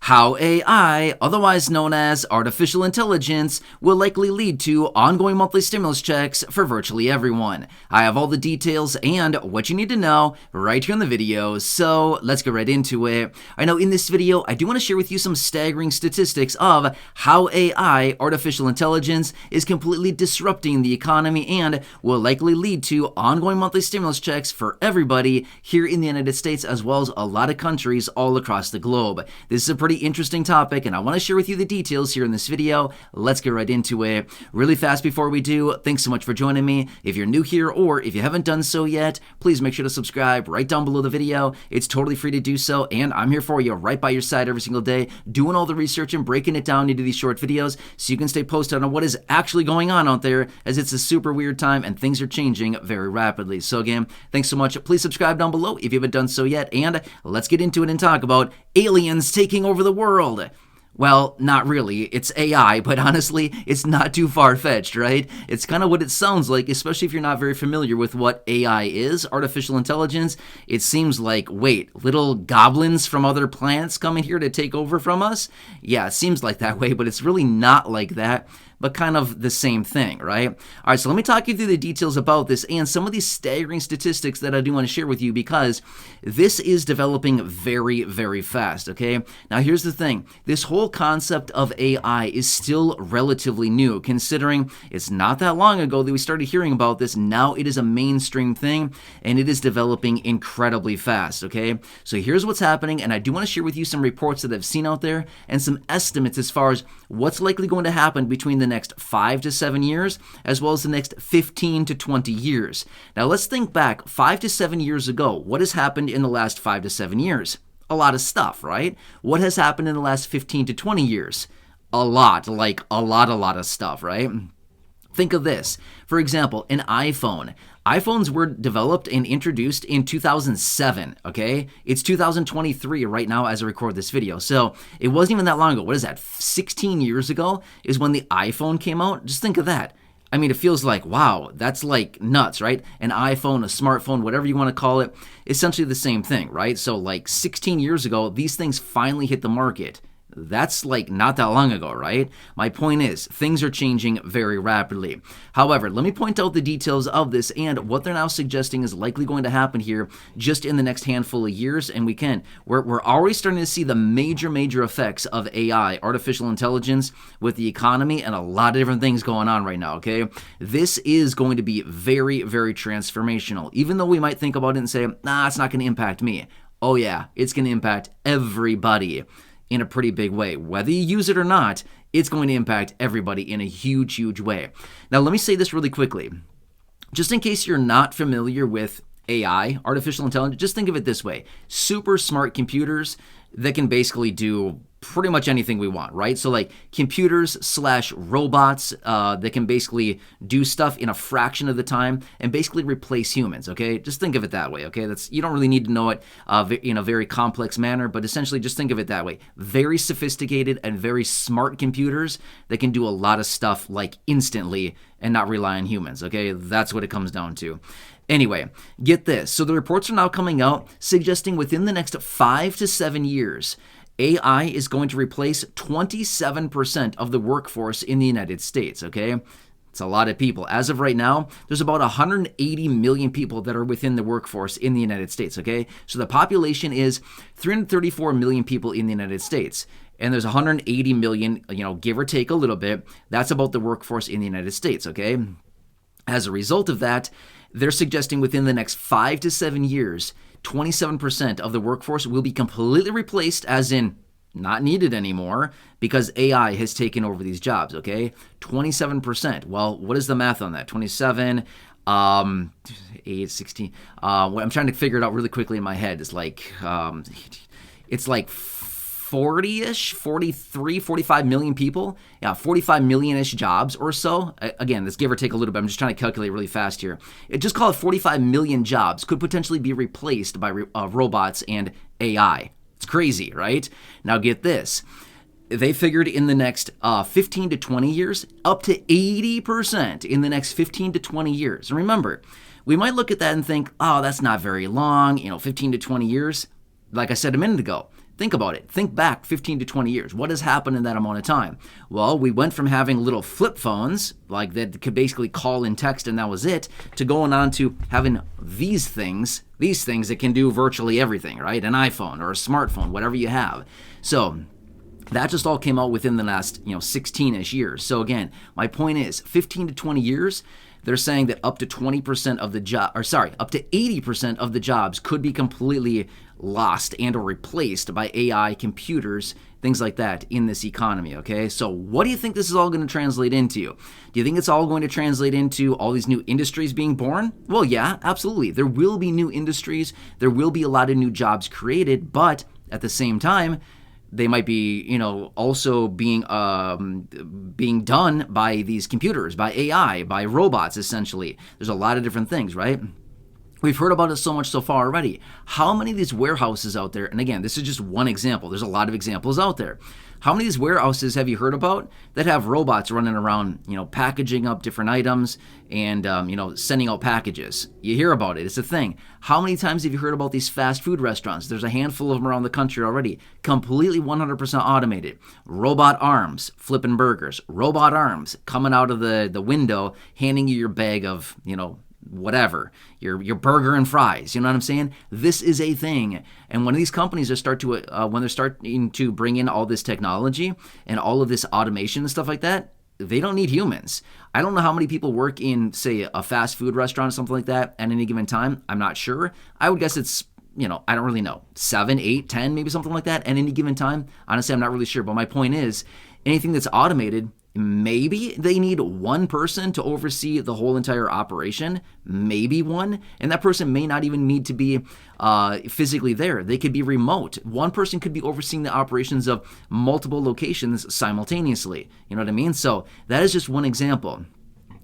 How AI, otherwise known as artificial intelligence, will likely lead to ongoing monthly stimulus checks for virtually everyone. I have all the details and what you need to know right here in the video, so let's get right into it. I know in this video, I do want to share with you some staggering statistics of how AI, artificial intelligence, is completely disrupting the economy and will likely lead to ongoing monthly stimulus checks for everybody here in the United States as well as a lot of countries all across the globe. This is a pretty interesting topic and I want to share with you the details here in this video. Let's get right into it. Really fast before we do, thanks so much for joining me. If you're new here or if you haven't done so yet, please make sure to subscribe right down below the video. It's totally free to do so and I'm here for you right by your side every single day, doing all the research and breaking it down into these short videos so you can stay posted on what is actually going on out there, as it's a super weird time and things are changing very rapidly. So again, thanks so much. Please subscribe down below if you haven't done so yet, and let's get into it and talk about aliens taking over the world. Well, not really. It's AI, but honestly, it's not too far-fetched, right? It's kind of what it sounds like, especially if you're not very familiar with what AI is, artificial intelligence. It seems like, wait, little goblins from other planets coming here to take over from us? Yeah, it seems like that way, but it's really not like that, but kind of the same thing, right? All right, so let me talk you through the details about this and some of these staggering statistics that I do want to share with you, because this is developing very, very fast, okay? Now, here's the thing. This whole concept of AI is still relatively new, considering it's not that long ago that we started hearing about this. Now it is a mainstream thing, and it is developing incredibly fast, okay? So here's what's happening, and I do want to share with you some reports that I've seen out there and some estimates as far as what's likely going to happen between the next 5 to 7 years, as well as the next 15 to 20 years. Now let's think back 5 to 7 years ago. What has happened in the last 5 to 7 years? A lot of stuff, right? What has happened in the last 15 to 20 years? A lot, like a lot of stuff, right? Think of this. For example, an iPhone. iPhones were developed and introduced in 2007, okay? It's 2023 right now as I record this video. So it wasn't even that long ago. What is that? 16 years ago is when the iPhone came out? Just think of that. I mean, it feels like, wow, that's like nuts, right? An iPhone, a smartphone, whatever you want to call it, essentially the same thing, right? So like 16 years ago, these things finally hit the market. That's like not that long ago, right? My point is, things are changing very rapidly. However, let me point out the details of this and what they're now suggesting is likely going to happen here just in the next handful of years, and we're already starting to see the major effects of AI, artificial intelligence, with the economy and a lot of different things going on right now, okay? This is going to be very, very transformational. Even though we might think about it and say, nah, it's not going to impact me. Oh yeah, it's going to impact everybody in a pretty big way. Whether you use it or not, it's going to impact everybody in a huge way. Now, let me say this really quickly. Just in case you're not familiar with AI, artificial intelligence, just think of it this way. Super smart computers that can basically do pretty much anything we want, right? So like computers / robots that can basically do stuff in a fraction of the time and basically replace humans, okay? Just think of it that way, okay? You don't really need to know it in a very complex manner, but essentially just think of it that way. Very sophisticated and very smart computers that can do a lot of stuff like instantly and not rely on humans, okay? That's what it comes down to. Anyway, get this. So the reports are now coming out suggesting within the next 5 to 7 years, AI is going to replace 27% of the workforce in the United States, okay? It's a lot of people. As of right now, there's about 180 million people that are within the workforce in the United States, okay? So the population is 334 million people in the United States. And there's 180 million, give or take a little bit. That's about the workforce in the United States, okay? As a result of that, they're suggesting within the next 5 to 7 years, 27% of the workforce will be completely replaced, as in not needed anymore, because AI has taken over these jobs, okay? 27%. Well, what is the math on that? 27, 8, 16. What I'm trying to figure it out really quickly in my head is like, it's like 40-ish, 43, 45 million people. Yeah, 45 million-ish jobs or so. Again, this give or take a little bit. I'm just trying to calculate really fast here. Just call it 45 million jobs could potentially be replaced by robots and AI. It's crazy, right? Now get this. They figured in the next 15 to 20 years, up to 80% in the next 15 to 20 years. And remember, we might look at that and think, oh, that's not very long, 15 to 20 years. Like I said a minute ago, Think about it. Think back 15 to 20 years. What has happened in that amount of time? Well, we went from having little flip phones, like that could basically call and text and that was it, to going on to having these things that can do virtually everything, right? An iPhone or a smartphone, whatever you have. So that just all came out within the last, 16-ish years. So again, my point is 15 to 20 years, they're saying that up to 20% of the up to 80% of the jobs could be completely lost and or replaced by AI, computers, things like that in this economy, okay? So what do you think this is all going to translate into? Do you think it's all going to translate into all these new industries being born? Well, yeah, absolutely. There will be new industries. There will be a lot of new jobs created, but at the same time, they might be, also being done by these computers, by AI, by robots, essentially. There's a lot of different things, right? We've heard about it so much so far already. How many of these warehouses out there, and again, this is just one example. There's a lot of examples out there. How many of these warehouses have you heard about that have robots running around, packaging up different items and, sending out packages? You hear about it. It's a thing. How many times have you heard about these fast food restaurants? There's a handful of them around the country already. Completely 100% automated. Robot arms flipping burgers. Robot arms coming out of the window, handing you your bag of, whatever, your burger and fries, you know what I'm saying? This is a thing. And when these companies are when they're starting to bring in all this technology and all of this automation and stuff like that, they don't need humans. I don't know how many people work in, say, a fast food restaurant or something like that at any given time. I'm not sure. I would guess it's, I don't really know, 7, 8, 10, maybe something like that at any given time. Honestly, I'm not really sure. But my point is, anything that's automated, maybe they need one person to oversee the whole entire operation, maybe one, and that person may not even need to be physically there. They could be remote. One person could be overseeing the operations of multiple locations simultaneously. You know what I mean? So that is just one example.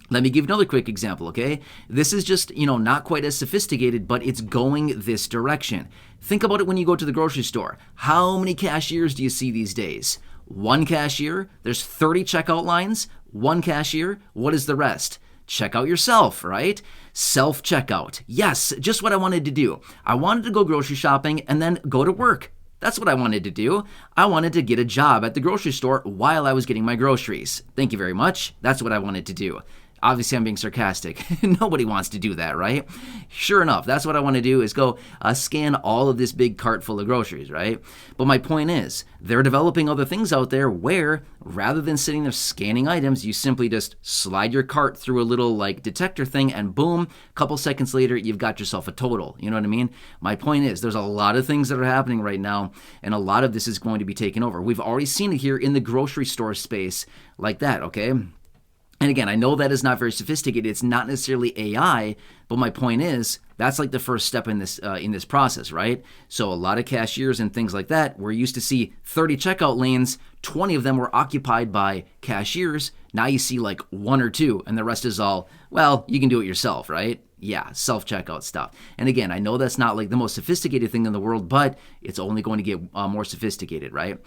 Let me give another quick example, okay? This is just, not quite as sophisticated, but it's going this direction. Think about it when you go to the grocery store. How many cashiers do you see these days? One cashier, there's 30 checkout lines. One cashier, what is the rest? Check out yourself, right? Self-checkout. Yes, just what I wanted to do. I wanted to go grocery shopping and then go to work. That's what I wanted to do. I wanted to get a job at the grocery store while I was getting my groceries. Thank you very much. That's what I wanted to do. Obviously, I'm being sarcastic. Nobody wants to do that, right? Sure enough, that's what I want to do is go scan all of this big cart full of groceries, right? But my point is, they're developing other things out there where rather than sitting there scanning items, you simply just slide your cart through a little detector thing and boom, a couple seconds later, you've got yourself a total. You know what I mean? My point is, there's a lot of things that are happening right now, and a lot of this is going to be taken over. We've already seen it here in the grocery store space like that, okay? And again, I know that is not very sophisticated. It's not necessarily AI, but my point is that's like the first step in this process, right? So a lot of cashiers and things like that, we're used to see 30 checkout lanes, 20 of them were occupied by cashiers. Now you see like 1 or 2, and the rest is all, well, you can do it yourself, right? Yeah, self-checkout stuff. And again, I know that's not like the most sophisticated thing in the world, but it's only going to get more sophisticated, right?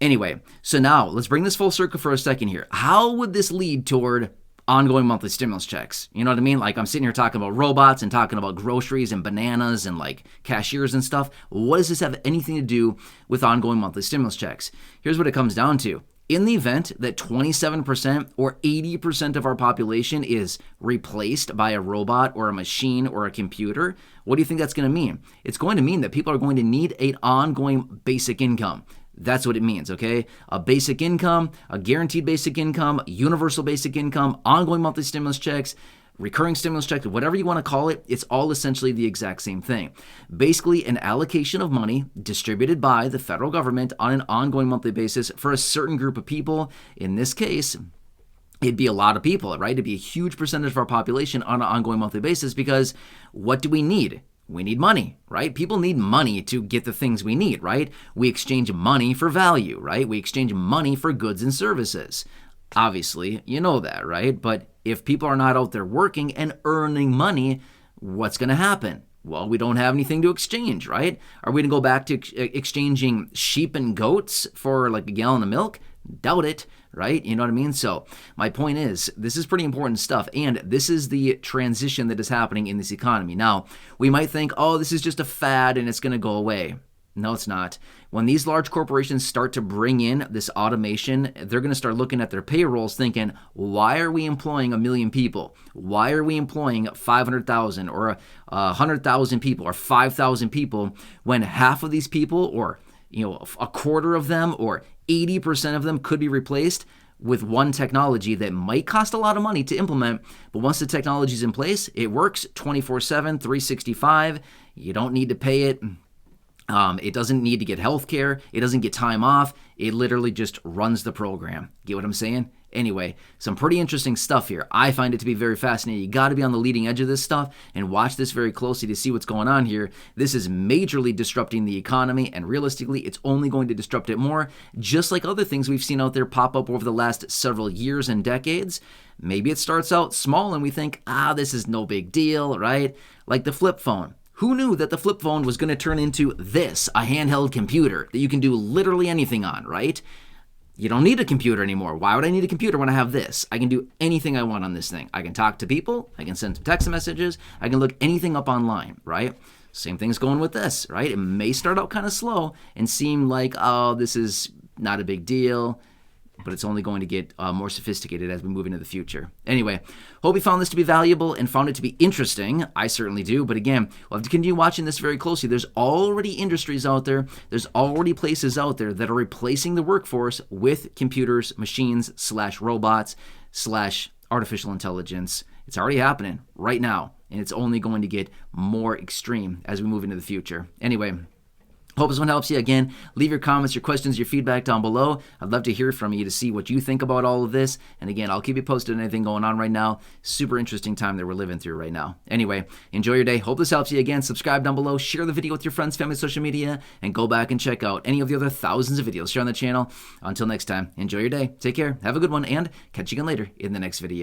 Anyway, so now let's bring this full circle for a second here. How would this lead toward ongoing monthly stimulus checks? You know what I mean? Like I'm sitting here talking about robots and talking about groceries and bananas and like cashiers and stuff. What does this have anything to do with ongoing monthly stimulus checks? Here's what it comes down to. In the event that 27% or 80% of our population is replaced by a robot or a machine or a computer, what do you think that's going to mean? It's going to mean that people are going to need an ongoing basic income. That's what it means, okay? A basic income, a guaranteed basic income, universal basic income, ongoing monthly stimulus checks, recurring stimulus checks, whatever you want to call it, it's all essentially the exact same thing. Basically, an allocation of money distributed by the federal government on an ongoing monthly basis for a certain group of people. In this case, it'd be a lot of people, right? It'd be a huge percentage of our population on an ongoing monthly basis because what do we need? We need money, right? People need money to get the things we need, right? We exchange money for value, right? We exchange money for goods and services. Obviously, you know that, right? But if people are not out there working and earning money, what's going to happen? Well, we don't have anything to exchange, right? Are we going to go back to exchanging sheep and goats for like a gallon of milk? Doubt it, right? You know what I mean? So my point is, this is pretty important stuff, and this is the transition that is happening in this economy. Now, we might think, oh, this is just a fad and it's going to go away. No, it's not. when these large corporations start to bring in this automation, they're going to start looking at their payrolls thinking, why are we employing 1 million people? Why are we employing 500,000 or 100,000 people or 5,000 people when half of these people, or a quarter of them, or 80% of them could be replaced with one technology that might cost a lot of money to implement, but once the technology is in place, it works 24/7, 365. You don't need to pay it. It doesn't need to get health care. It doesn't get time off. It literally just runs the program. Get what I'm saying? Anyway, some pretty interesting stuff here. I find it to be very fascinating. You got to be on the leading edge of this stuff and watch this very closely to see what's going on here. This is majorly disrupting the economy, and realistically, it's only going to disrupt it more, just like other things we've seen out there pop up over the last several years and decades. Maybe it starts out small and we think, this is no big deal, right? Like the flip phone. Who knew that the flip phone was going to turn into this, a handheld computer that you can do literally anything on, right? You don't need a computer anymore. Why would I need a computer when I have this? I can do anything I want on this thing. I can talk to people. I can send some text messages. I can look anything up online, right? Same thing's going with this, right? It may start out kind of slow and seem like, this is not a big deal, but it's only going to get more sophisticated as we move into the future. Anyway, hope you found this to be valuable and found it to be interesting. I certainly do. But again, we'll have to continue watching this very closely. There's already industries out there. There's already places out there that are replacing the workforce with computers, machines, /robots, /artificial intelligence. It's already happening right now, and it's only going to get more extreme as we move into the future. Anyway, hope this one helps you. Again, leave your comments, your questions, your feedback down below. I'd love to hear from you to see what you think about all of this. And again, I'll keep you posted on anything going on right now. Super interesting time that we're living through right now. Anyway, enjoy your day. Hope this helps you. Again, subscribe down below, share the video with your friends, family, social media, and go back and check out any of the other thousands of videos here on the channel. Until next time, enjoy your day. Take care. Have a good one, and catch you again later in the next video.